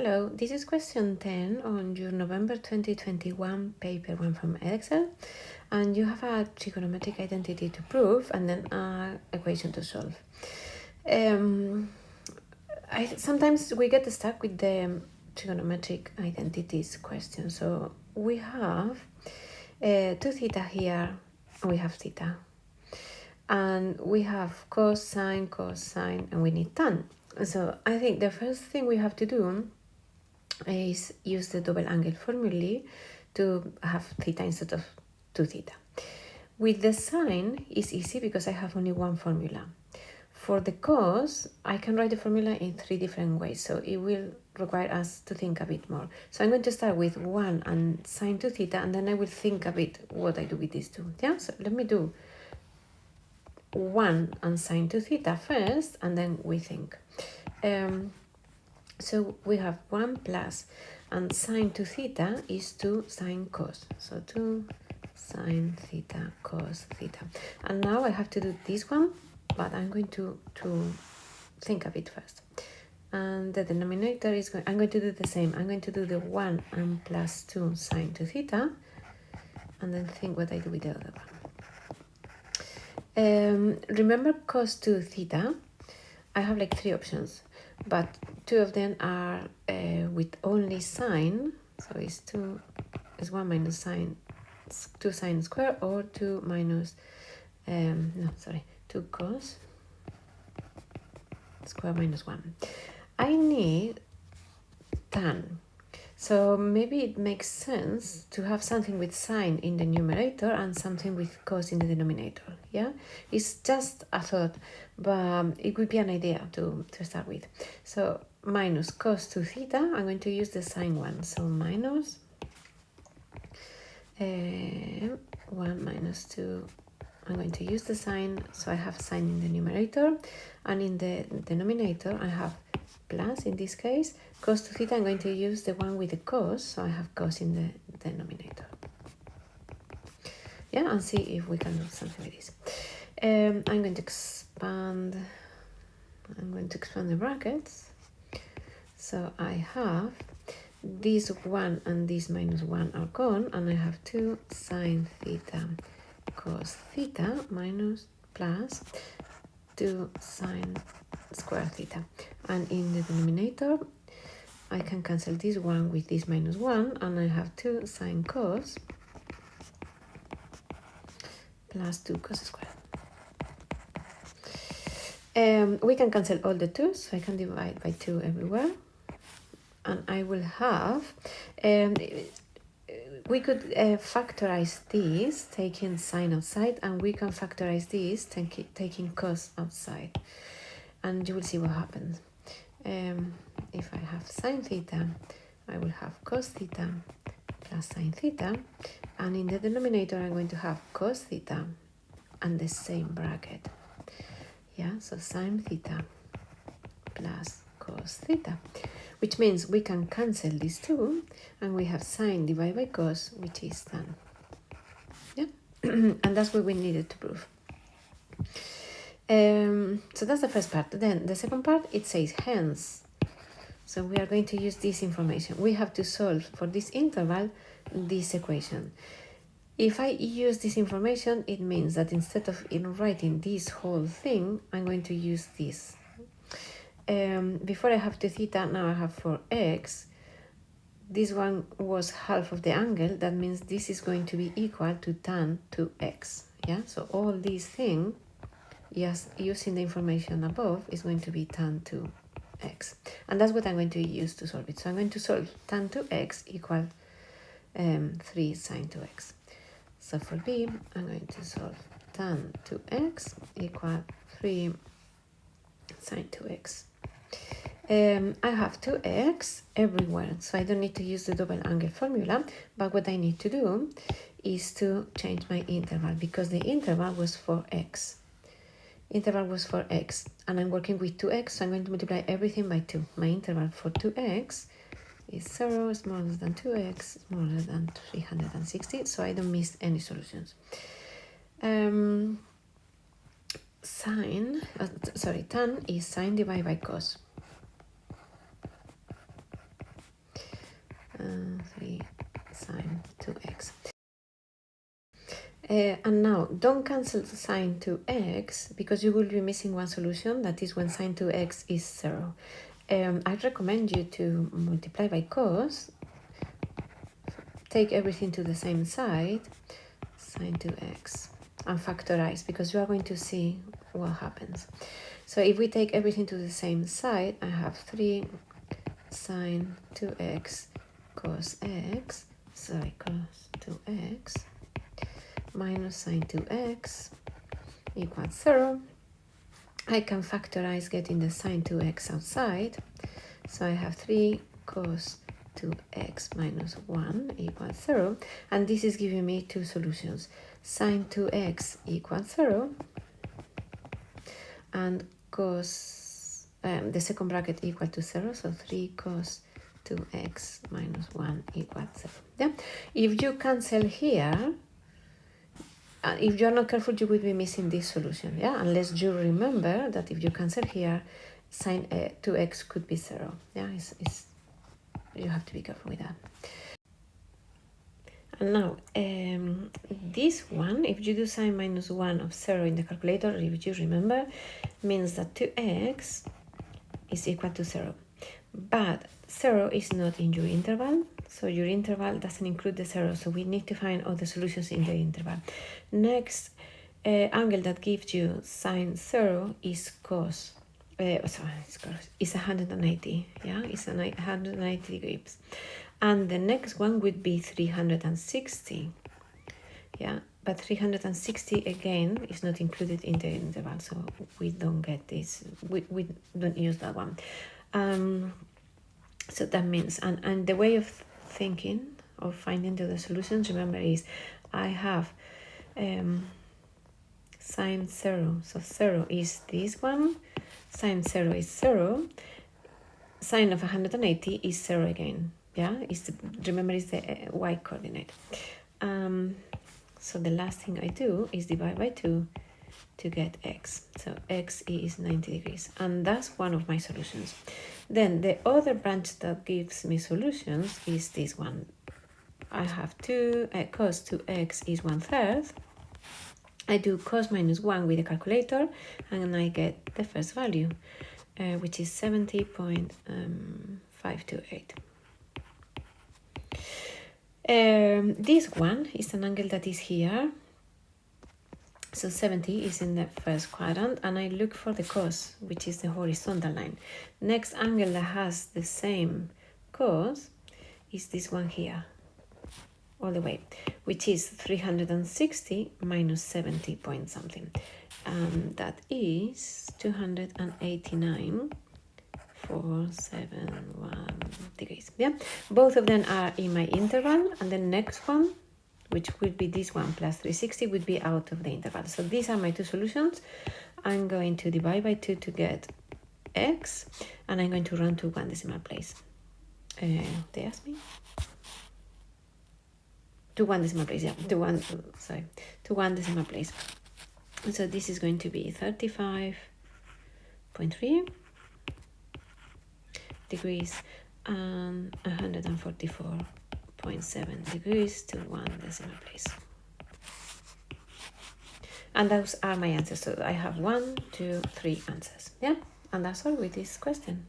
Hello, this is question 10 on your November 2021 paper 1 from Edexcel, and you have a trigonometric identity to prove and then an equation to solve. Sometimes we get stuck with the trigonometric identities question. So we have 2 theta here, and we have theta. And we have cosine, and we need tan. So I think the first thing we have to do is use the double angle formulae to have theta instead of 2 theta. With the sine, it's easy because I have only one formula. For the cos, I can write the formula in 3 different ways, so it will require us to think a bit more. So I'm going to start with 1 and sine 2 theta, and then I will think a bit what I do with these two. Yeah, so let me do 1 and sine 2 theta first, and then we think. So we have 1 plus, and sine 2 theta is 2 sine cos. So 2 sine theta cos theta. And now I have to do this one, but I'm going to think a bit first. And the denominator is going, I'm going to do the same. I'm going to do the 1 and plus 2 sine 2 theta, and then think what I do with the other one. Remember cos 2 theta? I have like 3 options, but 2 of them are with only sine. So it's 1 minus sine, 2 sine square, or 2 minus, 2 cos square minus 1. I need tan. So maybe it makes sense to have something with sine in the numerator and something with cos in the denominator. Yeah, it's just a thought, but it would be an idea to start with. So minus cos 2 theta, I'm going to use the sine one. So minus 1 minus 2, I'm going to use the sine. So I have sine in the numerator, and in the denominator I have plus, in this case, cos 2 theta, I'm going to use the one with the cos, so I have cos in the denominator. Yeah, and see if we can do something with this. I'm going to expand the brackets. So I have this 1 and this minus 1 are gone, and I have 2 sine theta cos theta minus plus 2 sine square theta. And in the denominator, I can cancel this one with this minus 1, and I have 2 sine cos plus 2 cos squared. We can cancel all the 2's, so I can divide by 2 everywhere. And I will have, we could factorize this, taking sine outside, and we can factorize this, taking cos outside. And you will see what happens. If I have sine theta, I will have cos theta plus sine theta, and in the denominator I'm going to have cos theta and the same bracket. Yeah, so sine theta plus cos theta, which means we can cancel these two, and we have sine divided by cos, which is tan. Yeah, and that's what we needed to prove. So that's the first part. Then the second part, it says hence. So we are going to use this information. We have to solve for this interval this equation. If I use this information, it means that instead of writing this whole thing, I'm going to use this. Before I have 2 theta, now I have 4x. This one was half of the angle. That means this is going to be equal to tan 2x. Yeah, so all these things, yes, using the information above, is going to be tan 2x. And that's what I'm going to use to solve it. So I'm going to solve tan 2x equal 3 sine 2x. So for B, I'm going to solve tan 2x equal 3 sine 2x. I have 2x everywhere, so I don't need to use the double angle formula, but what I need to do is to change my interval, because the interval was 4x. Interval was 4x, and I'm working with 2x, so I'm going to multiply everything by 2. My interval for 2x is 0 smaller than 2x smaller than 360, so I don't miss any solutions. Tan is sine divided by cos. sine 2x. And now don't cancel sine 2x because you will be missing one solution, that is when sine 2x is 0. I recommend you to multiply by cos, take everything to the same side, sine 2x, and factorize because you are going to see what happens. So if we take everything to the same side, I have 3 sine 2x cos x, sorry, cos 2x minus sine 2x equals 0. I can factorize getting the sine 2x outside. So I have 3 cos 2x minus 1 equals 0. And this is giving me two solutions. Sine 2x equals 0. And cos, the second bracket equal to 0. So 3 cos 2x minus 1 equals 0. Yeah? If you cancel here, if you're not careful, you will be missing this solution, yeah? Unless you remember that if you cancel here, sine 2x could be 0, yeah? You have to be careful with that. And now, this one, if you do sine minus 1 of 0 in the calculator, if you remember, means that 2x is equal to 0. But 0 is not in your interval, so your interval doesn't include the 0, so we need to find all the solutions in the interval. Next angle that gives you sine 0 is cos, is 180, yeah, it's 180 degrees. And the next one would be 360, yeah, but 360 again is not included in the interval, so we don't get this, we don't use that one. So that means, and the way of thinking, of finding the solutions, remember, is I have sine 0, so 0 is this one, sine 0 is 0, sine of 180 is 0 again, yeah, remember it's the y coordinate. So the last thing I do is divide by 2 to get x, so x is 90 degrees, and that's one of my solutions. Then the other branch that gives me solutions is this one. I have cos 2x is 1/3. I do cos minus 1 with the calculator, and I get the first value, which is 70.528. This one is an angle that is here. So 70 is in the first quadrant, and I look for the cos, which is the horizontal line. Next angle that has the same cos is this one here, all the way, which is 360 minus 70 point something. That is 289.471 degrees. Yeah, both of them are in my interval, and the next one, which would be this one plus 360, would be out of the interval. So these are my two solutions. I'm going to divide by 2 to get x, and I'm going to run to 1 decimal place. They asked me? To 1 decimal place, yeah, to 1 decimal place. So this is going to be 35.3 degrees and 144.7 degrees to 1 decimal place. And those are my answers. So I have 1, 2, 3 answers. Yeah, and that's all with this question.